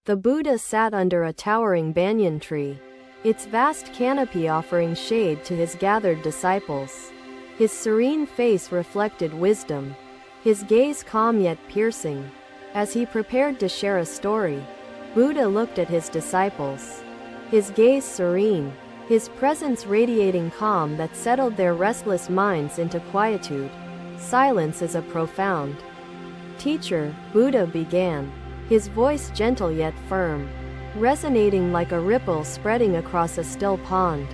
The Buddha sat under a towering banyan tree, its vast canopy offering shade to his gathered disciples. His serene face reflected wisdom, his gaze calm yet piercing. As he prepared to share a story, Buddha looked at his disciples, his gaze serene, his presence radiating calm that settled their restless minds into quietude. Silence is a profound teacher, Buddha began, his voice gentle yet firm, resonating like a ripple spreading across a still pond.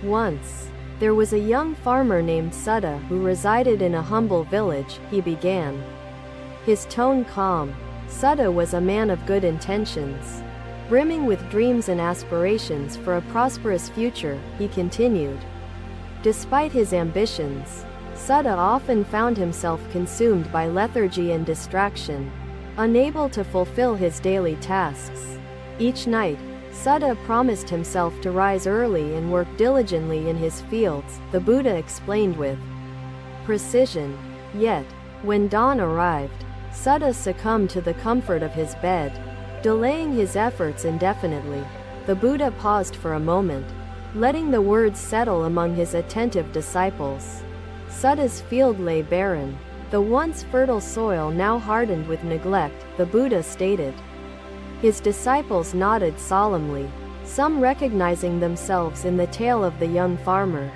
Once, there was a young farmer named Sutta who resided in a humble village, he began, his tone calm. Sutta was a man of good intentions, brimming with dreams and aspirations for a prosperous future, he continued. Despite his ambitions, Sutta often found himself consumed by lethargy and distraction, unable to fulfill his daily tasks. Each night, Sutta promised himself to rise early and work diligently in his fields, the Buddha explained with precision. Yet, when dawn arrived, Sutta succumbed to the comfort of his bed, delaying his efforts indefinitely. The Buddha paused for a moment, letting the words settle among his attentive disciples. Sutta's field lay barren, the once fertile soil now hardened with neglect, the Buddha stated. His disciples nodded solemnly, some recognizing themselves in the tale of the young farmer.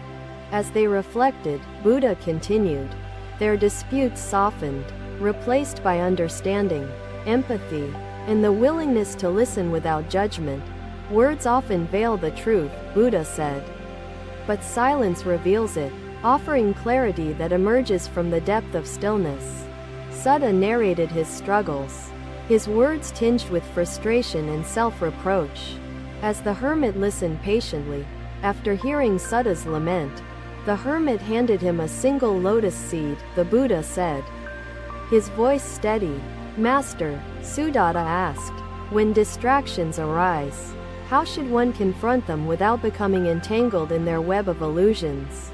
As they reflected, Buddha continued. Their disputes softened, replaced by understanding, empathy, and the willingness to listen without judgment. Words often veil the truth, Buddha said. But silence reveals it, offering clarity that emerges from the depth of stillness. Sutta narrated his struggles, his words tinged with frustration and self-reproach. As the hermit listened patiently, after hearing Sutta's lament, the hermit handed him a single lotus seed, the Buddha said, his voice steady. Master, Sudatta asked, when distractions arise, how should one confront them without becoming entangled in their web of illusions?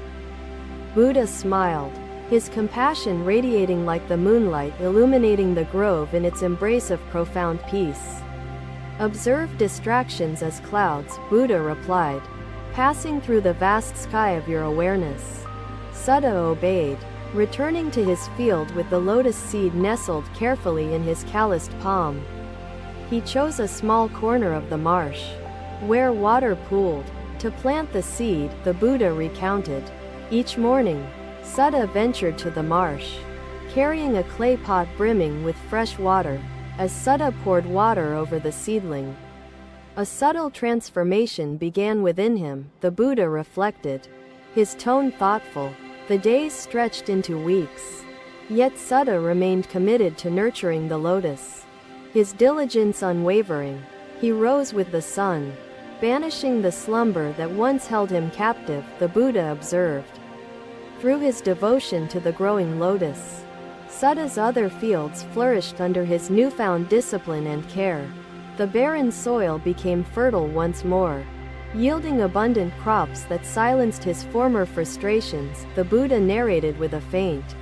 Buddha smiled, his compassion radiating like the moonlight illuminating the grove in its embrace of profound peace. Observe distractions as clouds, Buddha replied, passing through the vast sky of your awareness. Sutta obeyed, returning to his field with the lotus seed nestled carefully in his calloused palm. He chose a small corner of the marsh, where water pooled, to plant the seed, the Buddha recounted. Each morning, Sutta ventured to the marsh, carrying a clay pot brimming with fresh water. As Sutta poured water over the seedling, a subtle transformation began within him, the Buddha reflected, his tone thoughtful. The days stretched into weeks, yet Sutta remained committed to nurturing the lotus, his diligence unwavering. He rose with the sun, banishing the slumber that once held him captive, the Buddha observed. Through his devotion to the growing lotus, Sutta's other fields flourished under his newfound discipline and care. The barren soil became fertile once more, yielding abundant crops that silenced his former frustrations, the Buddha narrated with a faint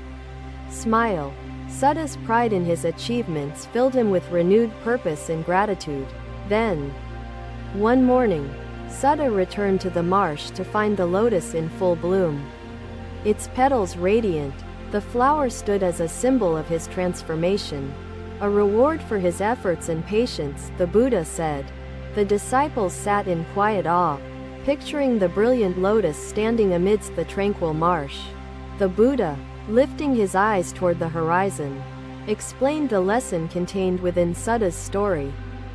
smile. Sutta's pride in his achievements filled him with renewed purpose and gratitude. Then, one morning, Sutta returned to the marsh to find the lotus in full bloom. Its petals radiant, the flower stood as a symbol of his transformation, a reward for his efforts and patience, the Buddha said. The disciples sat in quiet awe, picturing the brilliant lotus standing amidst the tranquil marsh. The Buddha, lifting his eyes toward the horizon, explained the lesson contained within Sutta's story.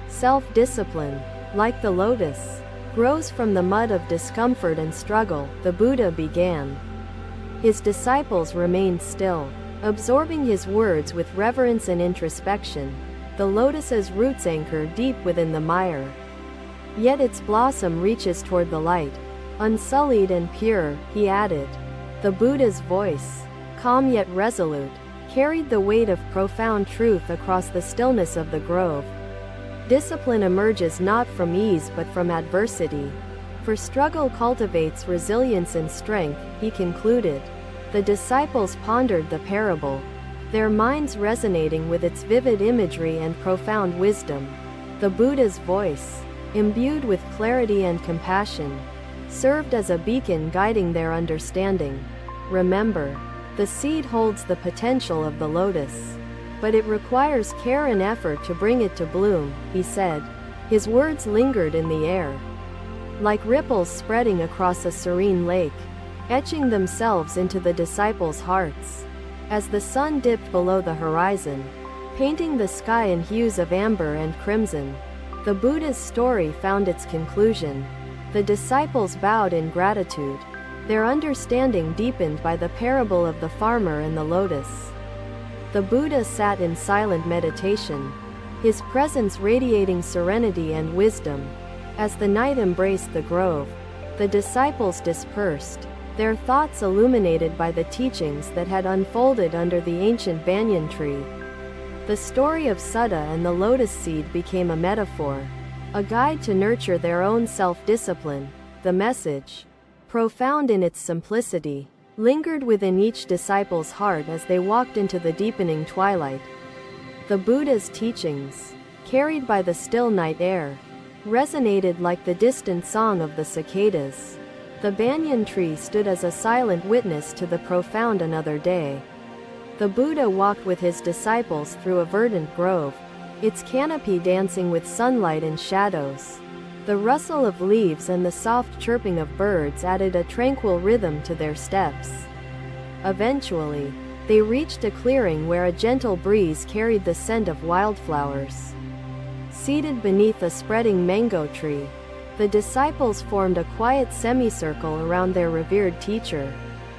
Self-discipline, like the lotus, grows from the mud of discomfort and struggle, the Buddha began. His disciples remained still, absorbing his words with reverence and introspection. The lotus's roots anchor deep within the mire, yet its blossom reaches toward the light, unsullied and pure, he added. The Buddha's voice, calm yet resolute, carried the weight of profound truth across the stillness of the grove. Discipline emerges not from ease but from adversity, for struggle cultivates resilience and strength, he concluded. The disciples pondered the parable, their minds resonating with its vivid imagery and profound wisdom. The Buddha's voice, imbued with clarity and compassion, served as a beacon guiding their understanding. Remember, the seed holds the potential of the lotus, but it requires care and effort to bring it to bloom, he said. His words lingered in the air, like ripples spreading across a serene lake, etching themselves into the disciples' hearts. As the sun dipped below the horizon, painting the sky in hues of amber and crimson, the Buddha's story found its conclusion. The disciples bowed in gratitude, their understanding deepened by the parable of the farmer and the lotus. The Buddha sat in silent meditation, his presence radiating serenity and wisdom. As the night embraced the grove, the disciples dispersed, their thoughts illuminated by the teachings that had unfolded under the ancient banyan tree. The story of Sutta and the lotus seed became a metaphor, a guide to nurture their own self-discipline. The message, profound in its simplicity, lingered within each disciple's heart as they walked into the deepening twilight. The Buddha's teachings, carried by the still night air, resonated like the distant song of the cicadas. The banyan tree stood as a silent witness to the profound another day. The Buddha walked with his disciples through a verdant grove, its canopy dancing with sunlight and shadows. The rustle of leaves and the soft chirping of birds added a tranquil rhythm to their steps. Eventually, they reached a clearing where a gentle breeze carried the scent of wildflowers. Seated beneath a spreading mango tree, the disciples formed a quiet semicircle around their revered teacher.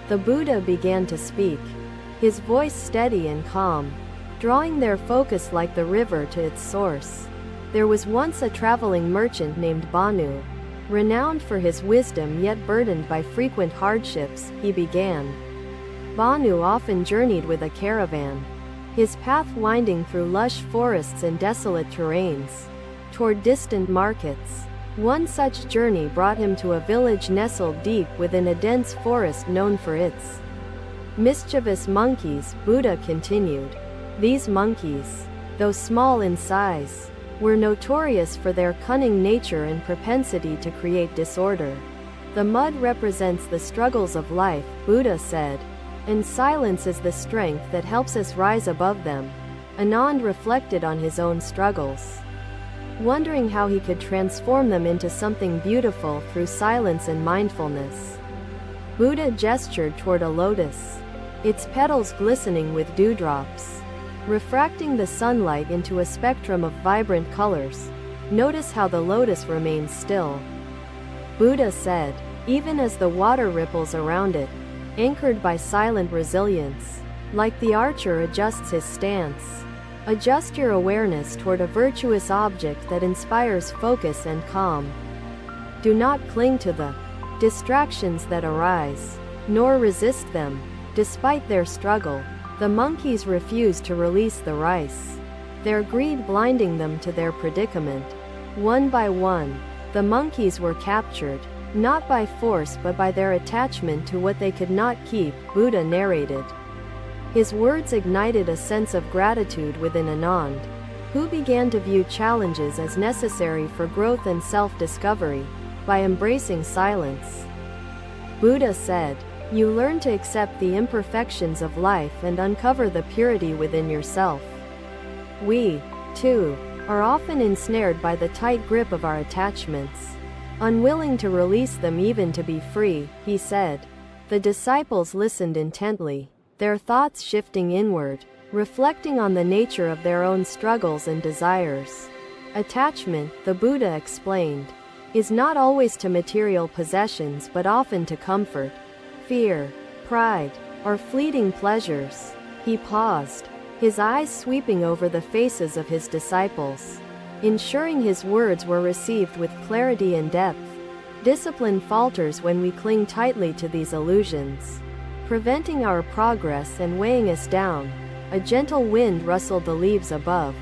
The Buddha began to speak, his voice steady and calm, drawing their focus like the river to its source. There was once a traveling merchant named Banu, renowned for his wisdom yet burdened by frequent hardships, he began. Banu often journeyed with a caravan, his path winding through lush forests and desolate terrains, toward distant markets. One such journey brought him to a village nestled deep within a dense forest known for its mischievous monkeys. Buddha continued. These monkeys, though small in size, were notorious for their cunning nature and propensity to create disorder. The mud represents the struggles of life, Buddha said, and silence is the strength that helps us rise above them. Anand reflected on his own struggles, wondering how he could transform them into something beautiful through silence and mindfulness. Buddha gestured toward a lotus, its petals glistening with dewdrops, refracting the sunlight into a spectrum of vibrant colors. Notice how the lotus remains still, Buddha said, even as the water ripples around it, anchored by silent resilience. Like the archer adjusts his stance. Adjust your awareness toward a virtuous object that inspires focus and calm. Do not cling to the distractions that arise, nor resist them. Despite their struggle, the monkeys refuse to release the rice, their greed blinding them to their predicament. One by one, the monkeys were captured, not by force but by their attachment to what they could not keep, Buddha narrated. His words ignited a sense of gratitude within Anand, who began to view challenges as necessary for growth and self-discovery. By embracing silence, Buddha said, you learn to accept the imperfections of life and uncover the purity within yourself. We, too, are often ensnared by the tight grip of our attachments, unwilling to release them even to be free, he said. The disciples listened intently, their thoughts shifting inward, reflecting on the nature of their own struggles and desires. Attachment, the Buddha explained, is not always to material possessions but often to comfort, fear, pride, or fleeting pleasures. He paused, his eyes sweeping over the faces of his disciples, ensuring his words were received with clarity and depth. Discipline falters when we cling tightly to these illusions, preventing our progress and weighing us down. A gentle wind rustled the leaves above,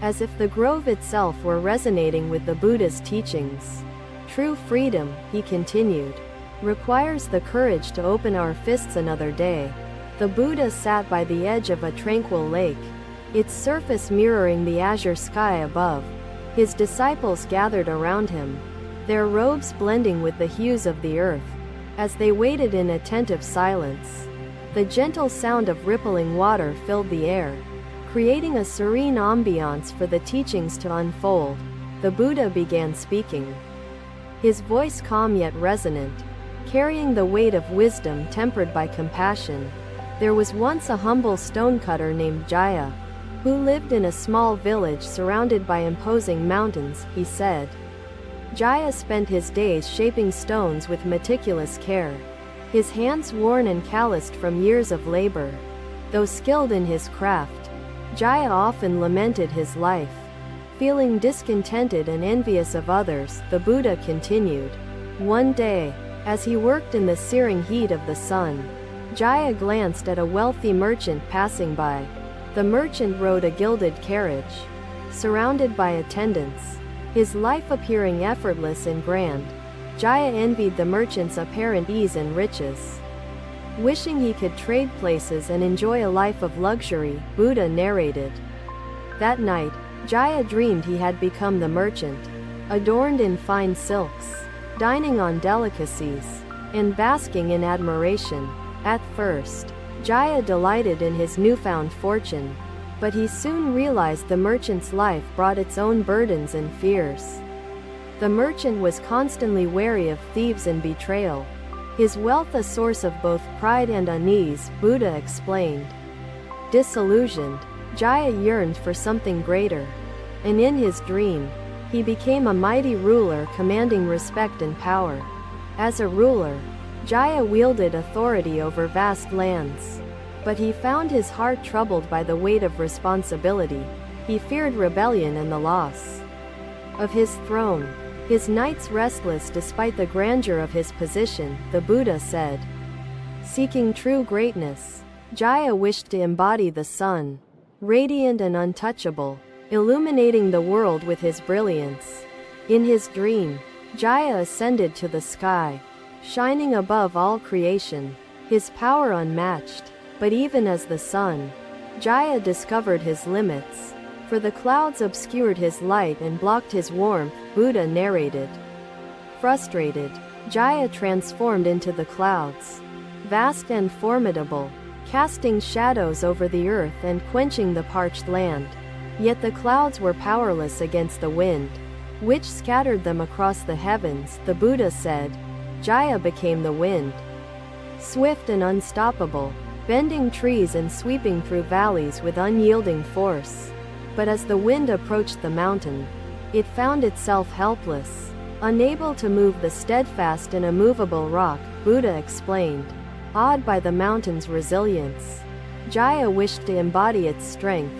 as if the grove itself were resonating with the Buddha's teachings. True freedom, he continued, requires the courage to open our fists another day. The Buddha sat by the edge of a tranquil lake, its surface mirroring the azure sky above. His disciples gathered around him, their robes blending with the hues of the earth. As they waited in attentive silence, the gentle sound of rippling water filled the air, creating a serene ambiance for the teachings to unfold. The Buddha began speaking, his voice calm yet resonant, carrying the weight of wisdom tempered by compassion. There was once a humble stonecutter named Jaya, who lived in a small village surrounded by imposing mountains, he said. Jaya spent his days shaping stones with meticulous care, his hands worn and calloused from years of labor. Though skilled in his craft, Jaya often lamented his life. Feeling discontented and envious of others, the Buddha continued. One day, as he worked in the searing heat of the sun, Jaya glanced at a wealthy merchant passing by. The merchant rode a gilded carriage, surrounded by attendants, his life appearing effortless and grand. Jaya envied the merchant's apparent ease and riches. Wishing he could trade places and enjoy a life of luxury, Buddha narrated. That night, Jaya dreamed he had become the merchant, adorned in fine silks, dining on delicacies, and basking in admiration. At first, Jaya delighted in his newfound fortune, but he soon realized the merchant's life brought its own burdens and fears. The merchant was constantly wary of thieves and betrayal, his wealth a source of both pride and unease, Buddha explained. Disillusioned, Jaya yearned for something greater, and in his dream, he became a mighty ruler commanding respect and power. As a ruler, Jaya wielded authority over vast lands, but he found his heart troubled by the weight of responsibility. He feared rebellion and the loss of his throne. His nights restless despite the grandeur of his position, the Buddha said. Seeking true greatness, Jaya wished to embody the sun, radiant and untouchable, illuminating the world with his brilliance. In his dream, Jaya ascended to the sky, shining above all creation, his power unmatched. But even as the sun, Jaya discovered his limits, for the clouds obscured his light and blocked his warmth, Buddha narrated. Frustrated, Jaya transformed into the clouds, vast and formidable, casting shadows over the earth and quenching the parched land. Yet the clouds were powerless against the wind, which scattered them across the heavens. The Buddha said, Jaya became the wind, swift and unstoppable, bending trees and sweeping through valleys with unyielding force. But as the wind approached the mountain, it found itself helpless, unable to move the steadfast and immovable rock, Buddha explained. Awed by the mountain's resilience, Jaya wished to embody its strength,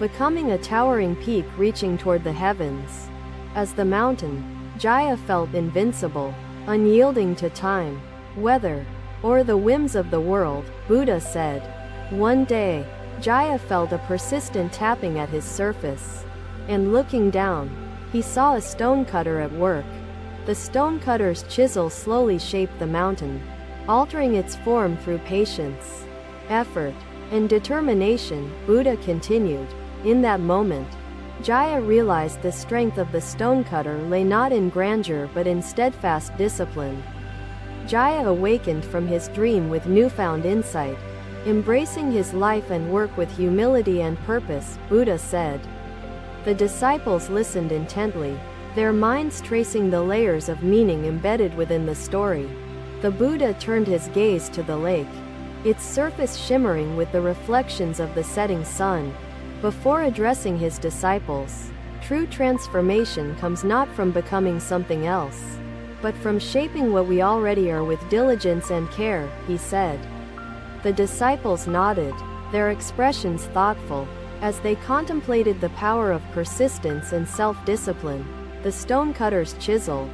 becoming a towering peak reaching toward the heavens. As the mountain, Jaya felt invincible, unyielding to time, weather, or the whims of the world, Buddha said. One day, Jaya felt a persistent tapping at his surface, and looking down, he saw a stonecutter at work. The stonecutter's chisel slowly shaped the mountain, altering its form through patience, effort, and determination, Buddha continued. In that moment, Jaya realized the strength of the stonecutter lay not in grandeur but in steadfast discipline. Jaya awakened from his dream with newfound insight, embracing his life and work with humility and purpose, Buddha said. The disciples listened intently, their minds tracing the layers of meaning embedded within the story. The Buddha turned his gaze to the lake, its surface shimmering with the reflections of the setting sun. Before addressing his disciples, true transformation comes not from becoming something else, but from shaping what we already are with diligence and care, he said. The disciples nodded, their expressions thoughtful, as they contemplated the power of persistence and self-discipline. The stonecutter's chisel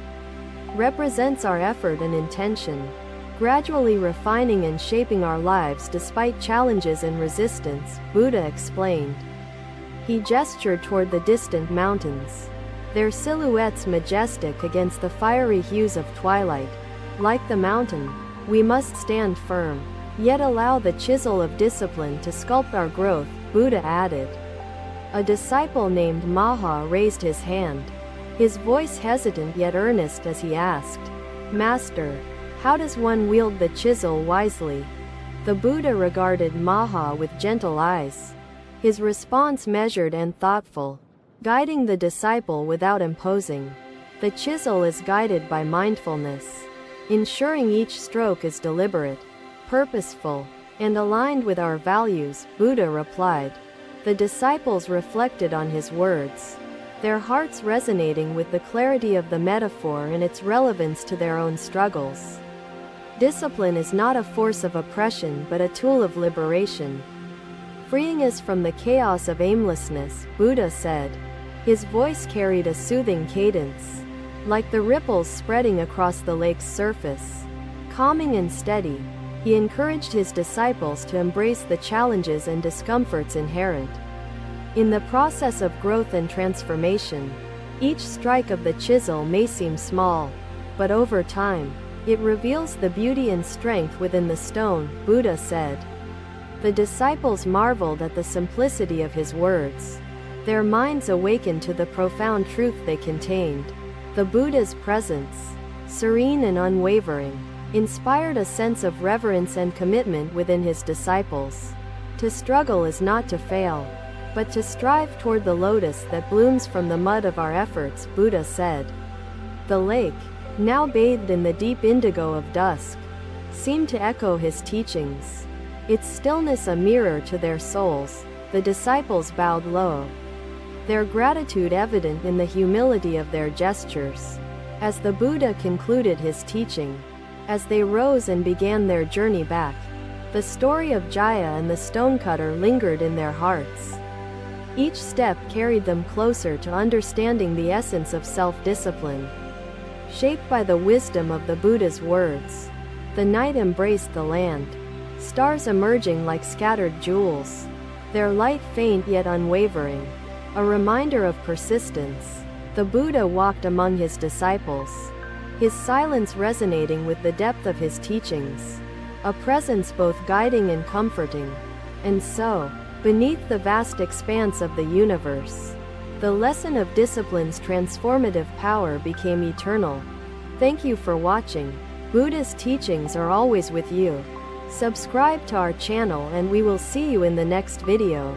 represents our effort and intention, gradually refining and shaping our lives despite challenges and resistance, Buddha explained. He gestured toward the distant mountains, their silhouettes majestic against the fiery hues of twilight. Like the mountain, we must stand firm, yet allow the chisel of discipline to sculpt our growth, Buddha added. A disciple named Maha raised his hand, his voice hesitant yet earnest as he asked, "Master, how does one wield the chisel wisely?" The Buddha regarded Maha with gentle eyes, his response measured and thoughtful, guiding the disciple without imposing. The chisel is guided by mindfulness, ensuring each stroke is deliberate, purposeful, and aligned with our values, Buddha replied. The disciples reflected on his words, their hearts resonating with the clarity of the metaphor and its relevance to their own struggles. Discipline is not a force of oppression but a tool of liberation, freeing us from the chaos of aimlessness, Buddha said. His voice carried a soothing cadence, like the ripples spreading across the lake's surface. Calming and steady, he encouraged his disciples to embrace the challenges and discomforts inherent in the process of growth and transformation. Each strike of the chisel may seem small, but over time, it reveals the beauty and strength within the stone, Buddha said. The disciples marveled at the simplicity of his words. Their minds awakened to the profound truth they contained. The Buddha's presence, serene and unwavering, inspired a sense of reverence and commitment within his disciples. To struggle is not to fail, but to strive toward the lotus that blooms from the mud of our efforts, Buddha said. The lake, now bathed in the deep indigo of dusk, seemed to echo his teachings, its stillness a mirror to their souls. The disciples bowed low, their gratitude evident in the humility of their gestures. As the Buddha concluded his teaching, as they rose and began their journey back, the story of Jaya and the stonecutter lingered in their hearts. Each step carried them closer to understanding the essence of self-discipline. Shaped by the wisdom of the Buddha's words, the night embraced the land, stars emerging like scattered jewels, their light faint yet unwavering, a reminder of persistence. The Buddha walked among his disciples, his silence resonating with the depth of his teachings, a presence both guiding and comforting. And so, beneath the vast expanse of the universe, the lesson of discipline's transformative power became eternal. Thank you for watching. Buddha's teachings are always with you. Subscribe to our channel and we will see you in the next video.